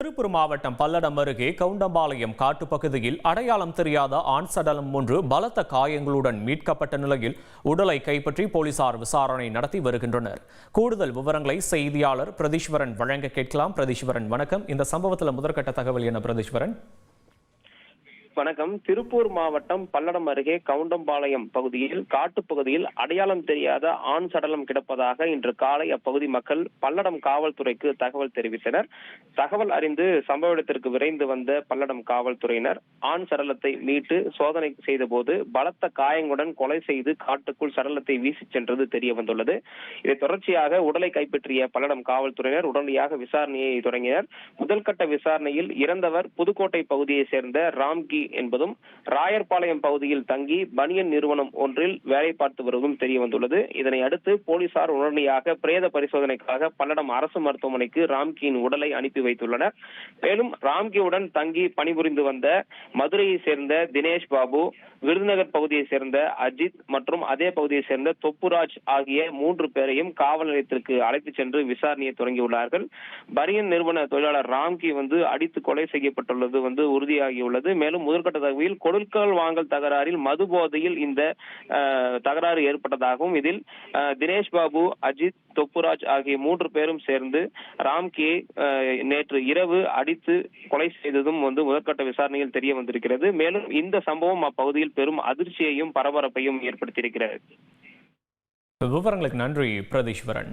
திருப்பூர் மாவட்டம் பல்லடம் அருகே கவுண்டம்பாளையம் காட்டுப்பகுதியில் அடையாளம் தெரியாத ஆண் சடலம் ஒன்று பலத்த காயங்களுடன் மீட்கப்பட்ட நிலையில் உடலை கைப்பற்றி போலீசார் விசாரணை நடத்தி வருகின்றனர். கூடுதல் விவரங்களை செய்தியாளர் பிரதீஸ்வரன் வழங்க கேட்கலாம். பிரதீஸ்வரன், வணக்கம். இந்த சம்பவத்தில் முதற்கட்ட தகவல் என்ன பிரதீஸ்வரன்? வணக்கம். திருப்பூர் மாவட்டம் பல்லடம் அருகே கவுண்டம்பாளையம் பகுதியில் காட்டுப்பகுதியில் அடையாளம் தெரியாத ஆண் சடலம் கிடப்பதாக இன்று காலை அப்பகுதி மக்கள் பல்லடம் காவல்துறைக்கு தகவல் தெரிவித்தனர். தகவல் அறிந்து சம்பவ இடத்திற்கு விரைந்து வந்த பல்லடம் காவல்துறையினர் ஆண் சடலத்தை மீட்டு சோதனை செய்த போது பலத்த காயங்களுடன் கொலை செய்து காட்டுக்குள் சடலத்தை வீசி சென்றது தெரிய வந்துள்ளது. இதை தொடர்ச்சியாக உடலை கைப்பற்றிய பல்லடம் காவல்துறையினர் உடனடியாக விசாரணையை தொடங்கினர். முதல்கட்ட விசாரணையில் இறந்தவர் புதுக்கோட்டை பகுதியை சேர்ந்த ராம்கி என்பதும் ராயர்பாளையம் பகுதியில் தங்கி பனியன் நிறுவனம் ஒன்றில் வேலை பார்த்து வருவதும் தெரிய வந்துள்ளது. இதனை அடுத்து போலீசார் உடனடியாக பிரேத பரிசோதனைக்காக பல்லடம் அரசு மருத்துவமனைக்கு ராம்கியின் உடலை அனுப்பி வைத்துள்ளனர். மேலும் ராம்கியுடன் தங்கி பணிபுரிந்து வந்த மதுரையை சேர்ந்த தினேஷ் பாபு, விருதுநகர் பகுதியை சேர்ந்த அஜித் மற்றும் அதே பகுதியை சேர்ந்த தொப்புராஜ் ஆகிய 3 பேரையும் காவல் நிலையத்திற்கு அழைத்து சென்று விசாரணையை தொடங்கியுள்ளார்கள். பனியன் நிறுவன தொழிலாளர் ராம்கி அடித்து கொலை செய்யப்பட்டுள்ளது உறுதியாகியுள்ளது. மேலும் முதற்கட்ட தகவலில் கொடுக்கல் வாங்கல் தகராறில் மது போதையில் இந்த தகராறு ஏற்பட்டதாகவும் இதில் தினேஷ் பாபு, அஜித், தொப்புராஜ் ஆகிய 3 பேரும் சேர்ந்து ராம்கியை நேற்று இரவு அடித்து கொலை செய்ததும் முதற்கட்ட விசாரணையில் தெரிய வந்திருக்கிறது. மேலும் இந்த சம்பவம் அப்பகுதியில் பெரும் அதிர்ச்சியையும் பரபரப்பையும் ஏற்படுத்தியிருக்கிறது. விவரங்களுக்கு நன்றி பிரதீஸ்வரன்.